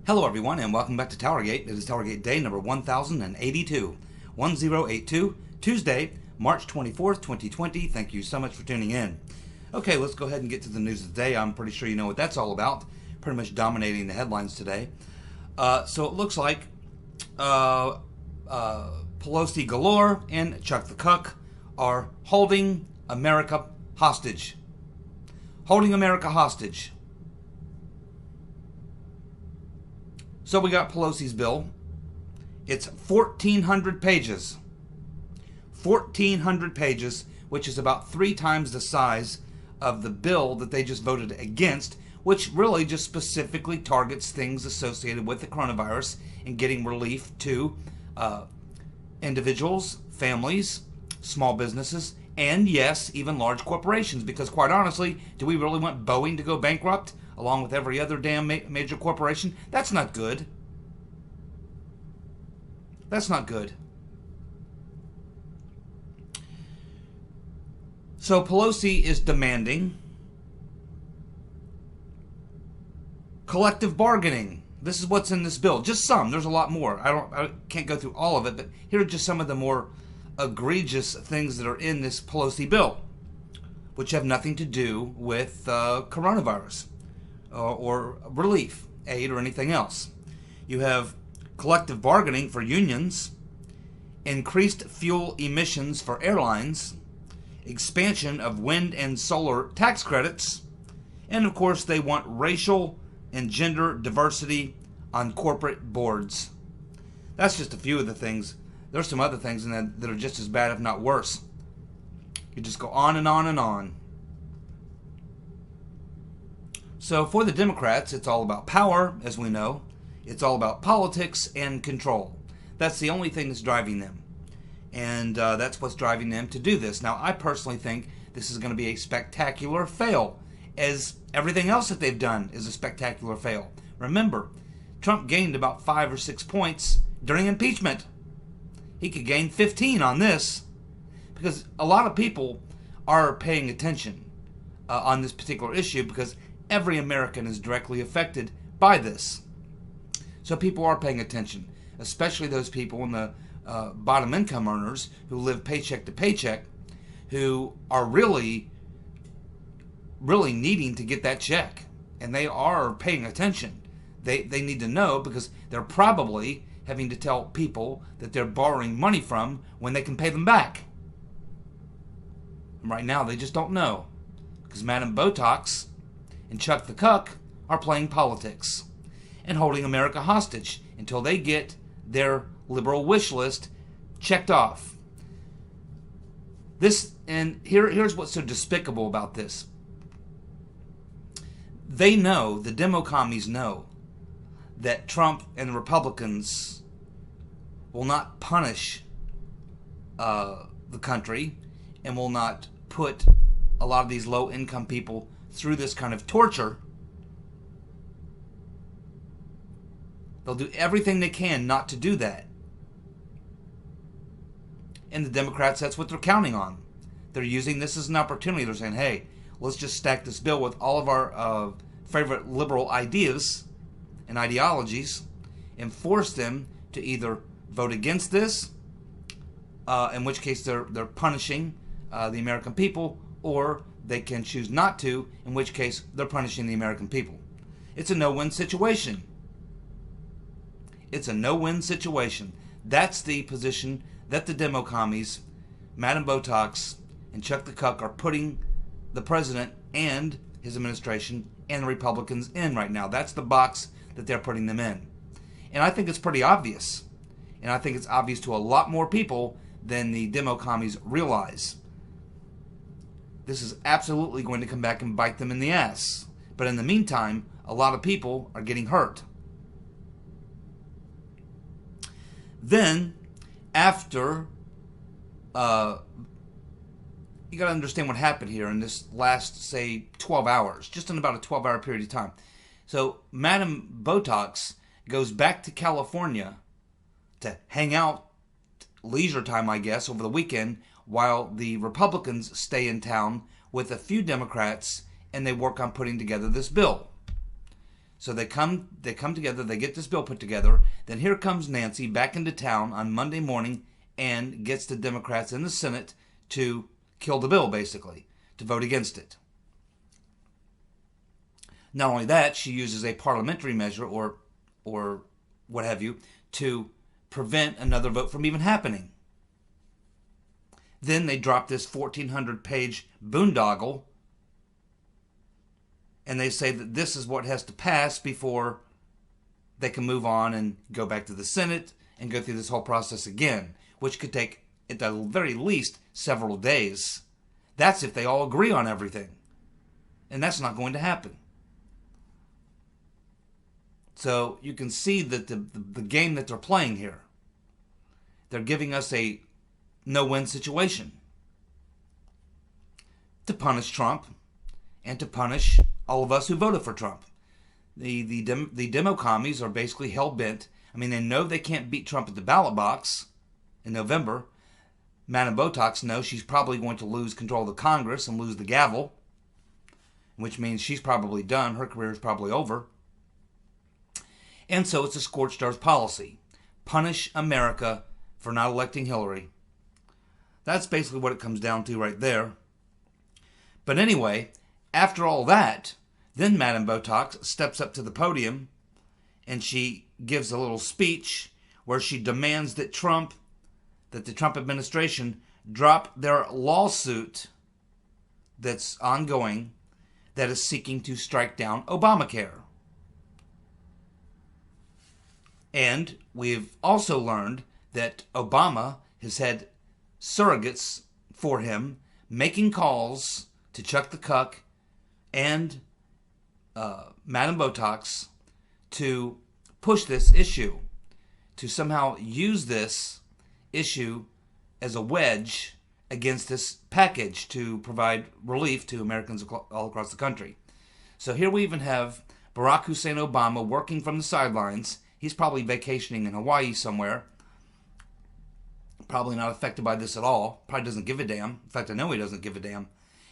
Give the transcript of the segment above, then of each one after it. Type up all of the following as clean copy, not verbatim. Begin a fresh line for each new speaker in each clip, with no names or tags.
Hello everyone and welcome back to TowerGate. It is TowerGate day number 1082, 1082, Tuesday, March 24th, 2020. Thank you so much for tuning in. Okay, let's go ahead and get to the news of the day. I'm pretty sure you know what that's all about. Pretty much dominating the headlines today. So it looks like Pelosi galore and Chuck the Cuck are holding America hostage. Holding America hostage. So we got Pelosi's bill. It's 1,400 pages. 1,400 pages, which is about 3 times the size of the bill that they just voted against, which really just specifically targets things associated with the coronavirus and getting relief to individuals, families, small businesses, and yes, even large corporations. Because quite honestly, do we really want Boeing to go bankrupt along with every other damn major corporation? That's not good. That's not good. So Pelosi is demanding collective bargaining. This is what's in this bill. Just some. There's a lot more. I can't go through all of it, but here are just some of the more egregious things that are in this Pelosi bill, which have nothing to do with coronavirus or relief aid or anything else. You have collective bargaining for unions, increased fuel emissions for airlines, expansion of wind and solar tax credits, and of course they want racial and gender diversity on corporate boards. That's just a few of the things. There's some other things in that are just as bad, if not worse. You just go on and on and on. So for the Democrats, it's all about power, as we know. It's all about politics and control. That's the only thing that's driving them. And that's what's driving them to do this. Now, I personally think this is going to be a spectacular fail, as everything else that they've done is a spectacular fail. Remember, Trump gained about 5 or 6 points during impeachment. He could gain 15 on this, because a lot of people are paying attention on this particular issue, because every American is directly affected by this. So people are paying attention, especially those people in the bottom income earners who live paycheck to paycheck, who are really needing to get that check. And they are paying attention. They need to know, because they're probably having to tell people that they're borrowing money from when they can pay them back. And right now they just don't know, because Madam Botox and Chuck the Cuck are playing politics and holding America hostage until they get their liberal wish list checked off. Here's what's so despicable about this. They know, the Dimo-Commies know, that Trump and the Republicans will not punish the country and will not put a lot of these low-income people through this kind of torture. They'll do everything they can not to do that. And the Democrats, that's what they're counting on. They're using this as an opportunity. They're saying, hey, let's just stack this bill with all of our favorite liberal ideas and ideologies and force them to either vote against this, in which case they're punishing the American people, or they can choose not to, in which case they're punishing the American people. It's a no-win situation. It's a no-win situation. That's the position that the Demo-Commies, Madam Botox, and Chuck the Cuck are putting the president and his administration and the Republicans in right now. That's the box that they're putting them in. And I think it's pretty obvious. And I think it's obvious to a lot more people than the Demo-Commies realize. This is absolutely going to come back and bite them in the ass. But in the meantime, a lot of people are getting hurt. Then, after, you got to understand what happened here in this last, say, 12 hours. Just in about a 12-hour period of time. So, Madam Botox goes back to California to hang out, leisure time, I guess, over the weekend, while the Republicans stay in town with a few Democrats and they work on putting together this bill. So they come together, they get this bill put together. Then here comes Nancy back into town on Monday morning and gets the Democrats in the Senate to kill the bill, basically, to vote against it. Not only that, she uses a parliamentary measure or what have you to prevent another vote from even happening. Then they drop this 1,400-page boondoggle, and they say that this is what has to pass before they can move on and go back to the Senate and go through this whole process again, which could take, at the very least, several days. That's if they all agree on everything. And that's not going to happen. So you can see that the game that they're playing here, they're giving us a no-win situation to punish Trump and to punish all of us who voted for Trump. The Dimo-Commies are basically hell-bent. I mean, they know they can't beat Trump at the ballot box in November. Madame Botox knows she's probably going to lose control of the Congress and lose the gavel, which means she's probably done. Her career is probably over. And so it's a scorched earth policy. Punish America for not electing Hillary. That's basically what it comes down to right there. But anyway, after all that, then Madame Botox steps up to the podium and she gives a little speech where she demands that the Trump administration drop their lawsuit that's ongoing that is seeking to strike down Obamacare. And we've also learned that Obama has had surrogates for him making calls to Chuck the Cuck and Madame Botox to push this issue, to somehow use this issue as a wedge against this package to provide relief to Americans all across the country. So here we even have Barack Hussein Obama working from the sidelines. He's probably vacationing in Hawaii somewhere. Probably not affected by this at all. Probably doesn't give a damn. In fact, I know he doesn't give a damn.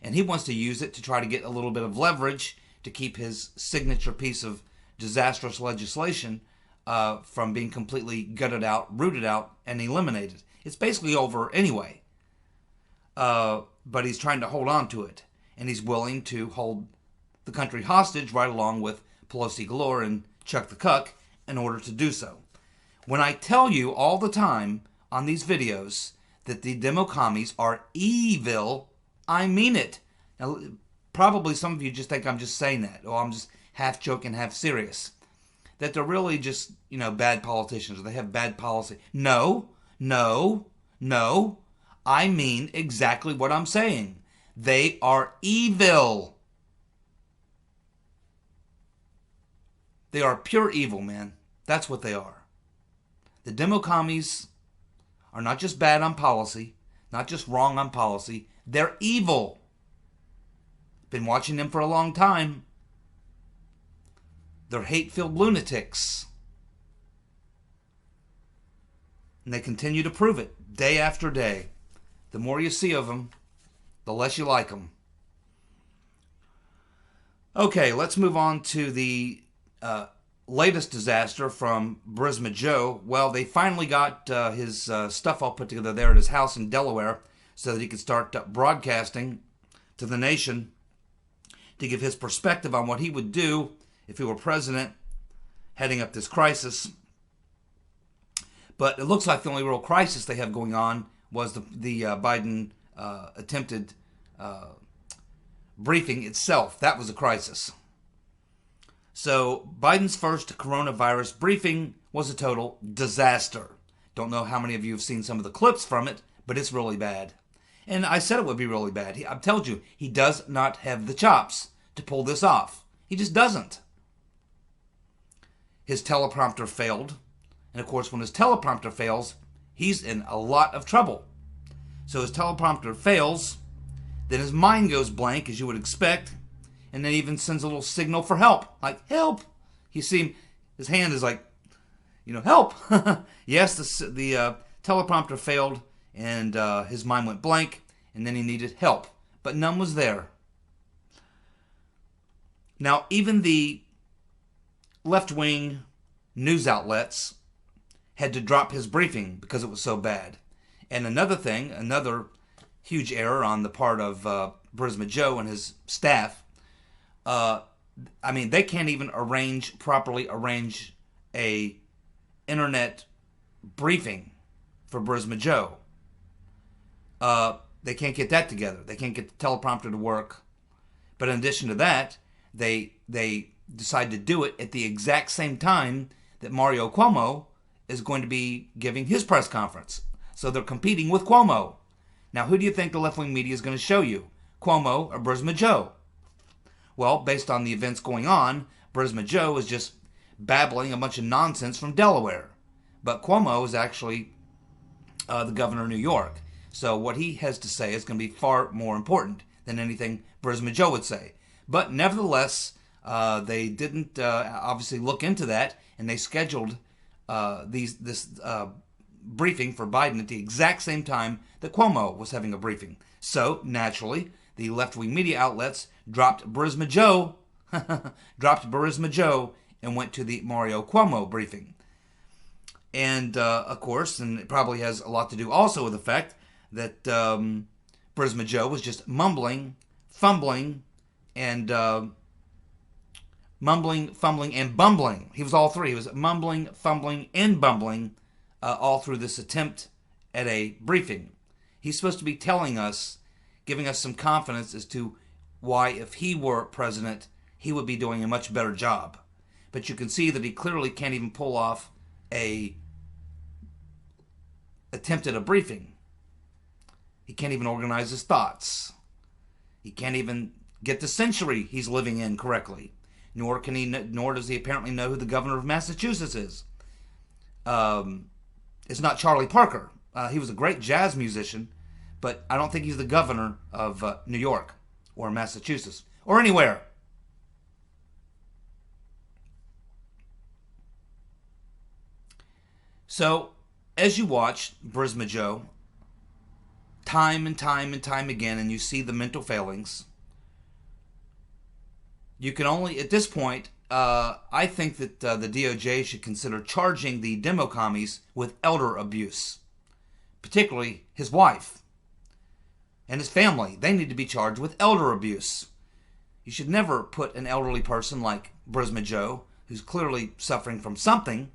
And he wants to use it to try to get a little bit of leverage to keep his signature piece of disastrous legislation from being completely gutted out, rooted out, and eliminated. It's basically over anyway. But he's trying to hold on to it. And he's willing to hold the country hostage right along with Pelosi Galore and Chuck the Cuck in order to do so. When I tell you all the time on these videos that the Dimo-Commies are evil, I mean it. Now, probably some of you just think I'm just saying that, or I'm just half joking, half serious. That they're really just, bad politicians, or they have bad policy. No. I mean exactly what I'm saying. They are evil. They are pure evil, man. That's what they are. The Dimo-Commies are not just bad on policy, not just wrong on policy. They're evil. Been watching them for a long time. They're hate-filled lunatics. And they continue to prove it day after day. The more you see of them, the less you like them. Okay, let's move on to the latest disaster from Burisma Joe. Well, they finally got his stuff all put together there at his house in Delaware so that he could start broadcasting to the nation to give his perspective on what he would do if he were president heading up this crisis. But it looks like the only real crisis they have going on was the Biden attempted briefing itself. That was a crisis. So Biden's first coronavirus briefing was a total disaster. Don't know how many of you have seen some of the clips from it, but it's really bad. And I said it would be really bad. I've told you, he does not have the chops to pull this off. He just doesn't. His teleprompter failed. And of course, when his teleprompter fails, he's in a lot of trouble. So his teleprompter fails, then his mind goes blank, as you would expect, and then even sends a little signal for help, like, help. You see, his hand is like, help. Yes, the teleprompter failed, and his mind went blank, and then he needed help. But none was there. Now, even the left-wing news outlets had to drop his briefing because it was so bad. And another thing, another huge error on the part of Burisma Joe and his staff, they can't even properly arrange a internet briefing for Burisma Joe. They can't get that together. They can't get the teleprompter to work. But in addition to that, they decide to do it at the exact same time that Mario Cuomo is going to be giving his press conference. So they're competing with Cuomo. Now, who do you think the left-wing media is going to show you? Cuomo or Burisma Joe? Well, based on the events going on, Burisma Joe is just babbling a bunch of nonsense from Delaware. But Cuomo is actually the governor of New York. So what he has to say is going to be far more important than anything Burisma Joe would say. But nevertheless, they didn't obviously look into that, and they scheduled this briefing for Biden at the exact same time that Cuomo was having a briefing. So, naturally, the left-wing media outlets dropped Burisma Joe, and went to the Mario Cuomo briefing. And, of course, and it probably has a lot to do also with the fact that Burisma Joe was just mumbling, fumbling, and fumbling, and bumbling. He was all three. He was mumbling, fumbling, and bumbling all through this attempt at a briefing. He's supposed to be telling us, giving us some confidence as to why, if he were president, he would be doing a much better job. But you can see that he clearly can't even pull off a attempt at a briefing. He can't even organize his thoughts. He can't even get the century he's living in correctly. Nor does he apparently know who the governor of Massachusetts is. It's not Charlie Parker. He was a great jazz musician, but I don't think he's the governor of New York or Massachusetts or anywhere. So, as you watch Burisma Joe, time and time and time again, and you see the mental failings, you can only, at this point, I think that the DOJ should consider charging the Dimo-Commies with elder abuse, particularly his wife and his family. They need to be charged with elder abuse. You should never put an elderly person like Burisma Joe, who's clearly suffering from something,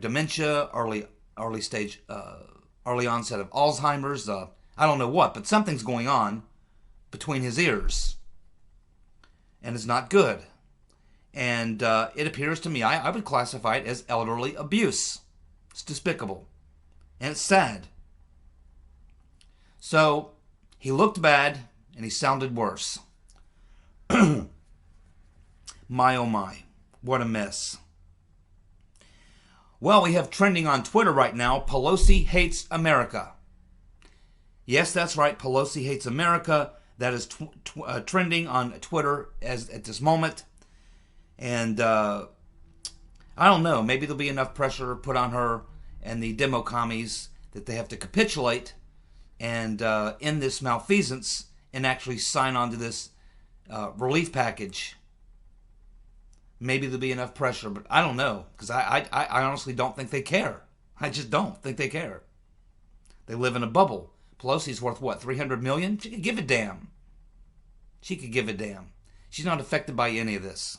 dementia, early onset of Alzheimer's, I don't know what, but something's going on between his ears. And it's not good. And it appears to me, I would classify it as elderly abuse. It's despicable. And it's sad. So, he looked bad, and he sounded worse. My oh my, what a mess. Well, we have trending on Twitter right now, Pelosi hates America. Yes, that's right, Pelosi hates America. That is trending on Twitter at this moment. And I don't know, maybe there'll be enough pressure put on her and the Dimo-Commies that they have to capitulate and end this malfeasance and actually sign on to this relief package. Maybe there'll be enough pressure, but I don't know, because I honestly don't think they care. I just don't think they care. They live in a bubble. Pelosi's worth, what, $300 million? She could give a damn. She could give a damn. She's not affected by any of this.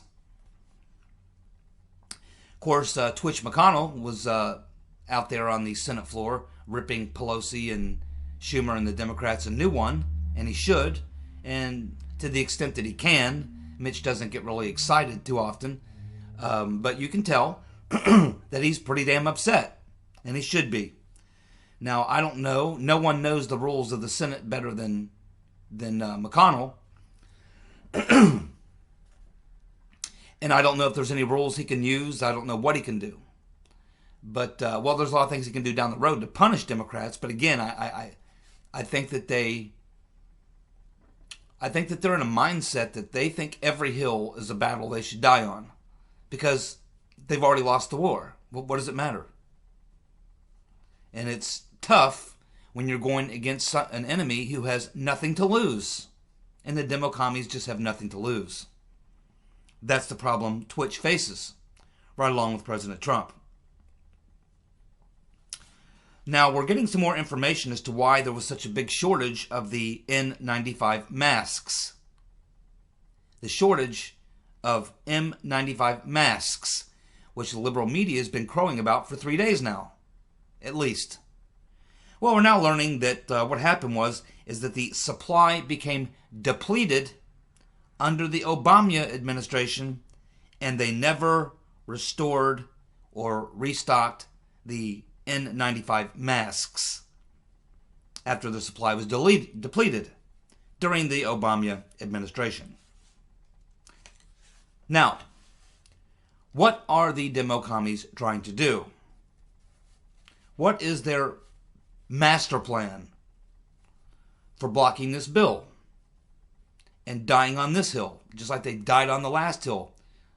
Of course, Twitch McConnell was out there on the Senate floor ripping Pelosi and Schumer and the Democrats a new one, and he should. And to the extent that he can, Mitch doesn't get really excited too often. But you can tell that he's pretty damn upset, and he should be. Now, I don't know. No one knows the rules of the Senate better than McConnell. And I don't know if there's any rules he can use. I don't know what he can do. But, well, there's a lot of things he can do down the road to punish Democrats. But again, I think that they're in a mindset that they think every hill is a battle they should die on. Because they've already lost the war. What does it matter? And it's tough when you're going against an enemy who has nothing to lose. And the Demo-Commies just have nothing to lose. That's the problem Twitch faces, right along with President Trump. Now, we're getting some more information as to why there was such a big shortage of the N95 masks. The shortage of N95 masks, which the liberal media has been crowing about for 3 days now, at least. Well, we're now learning that what happened is that the supply became depleted under the Obama administration, and they never restored or restocked the N95 masks after the supply was depleted during the Obama administration. Now, what are the Dimo-Commies trying to do? What is their master plan for blocking this bill and dying on this hill, just like they died on the last hill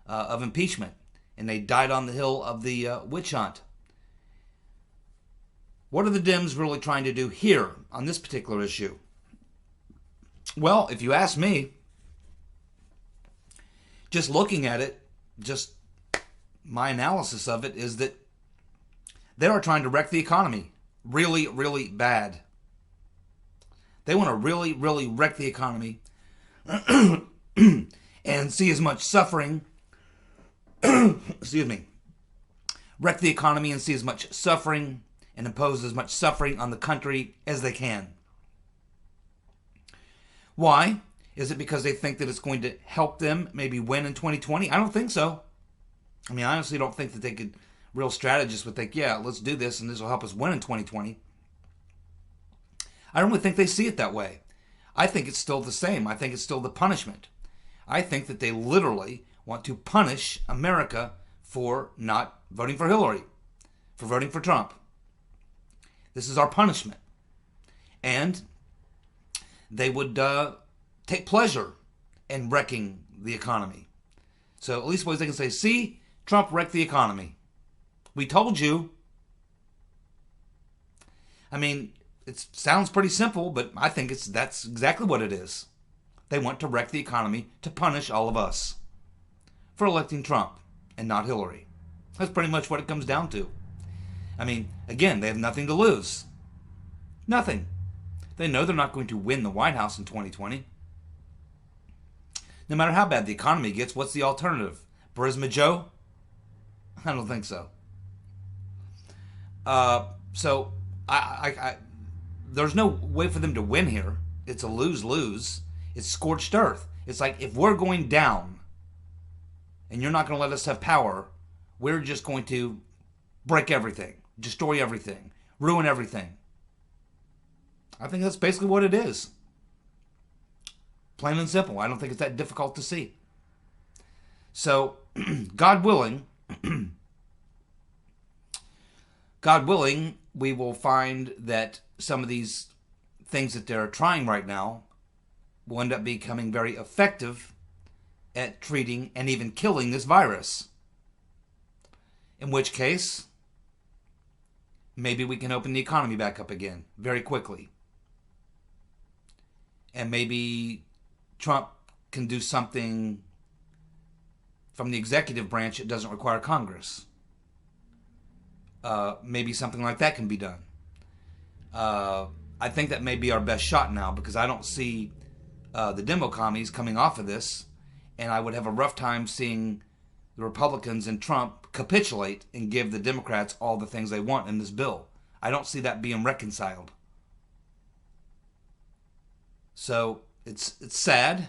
of impeachment, and they died on the hill of the witch hunt? What are the Dems really trying to do here on this particular issue? Well, if you ask me, just looking at it, just my analysis of it is that they are trying to wreck the economy really, really bad. They want to really, really wreck the economy and see as much suffering, excuse me, wreck the economy and see as much suffering and impose as much suffering on the country as they can. Why? Is it because they think that it's going to help them maybe win in 2020? I don't think so. I mean, I honestly don't think that they could, real strategists would think, yeah, let's do this and this will help us win in 2020. I don't really think they see it that way. I think it's still the same. I think it's still the punishment. I think that they literally want to punish America for not voting for Hillary, for voting for Trump. This is our punishment. And they would take pleasure in wrecking the economy. So at least ways they can say, see, Trump wrecked the economy. We told you. I mean, it sounds pretty simple, but I think that's exactly what it is. They want to wreck the economy to punish all of us for electing Trump and not Hillary. That's pretty much what it comes down to. I mean, again, they have nothing to lose. Nothing. They know they're not going to win the White House in 2020. No matter how bad the economy gets, what's the alternative? Burisma Joe? I don't think so. So there's no way for them to win here. It's a lose-lose. It's scorched earth. It's like, if we're going down and you're not going to let us have power, we're just going to break everything, destroy everything, ruin everything. I think that's basically what it is. Plain and simple. I don't think it's that difficult to see. So, God willing, we will find that some of these things that they're trying right now will end up becoming very effective at treating and even killing this virus. In which case, maybe we can open the economy back up again very quickly. And maybe Trump can do something from the executive branch that doesn't require Congress. Maybe something like that can be done. I think that may be our best shot now, because I don't see the Dimo-Commies coming off of this, and I would have a rough time seeing the Republicans and Trump capitulate and give the Democrats all the things they want in this bill. I don't see that being reconciled. So it's sad,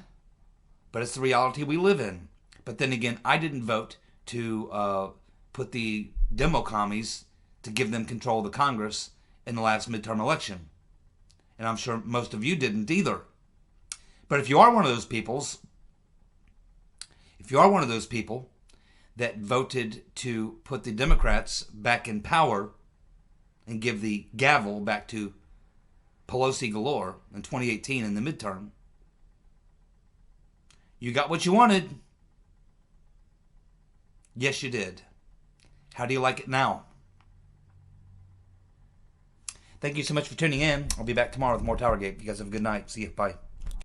but it's the reality we live in. But then again, I didn't vote to put the Dimo-Commies to give them control of the Congress in the last midterm election. And I'm sure most of you didn't either. But if you are one of those people that voted to put the Democrats back in power and give the gavel back to Pelosi galore in 2018 in the midterm, you got what you wanted. Yes, you did. How do you like it now? Thank you so much for tuning in. I'll be back tomorrow with more TowerGate. You guys have a good night. See you. Bye.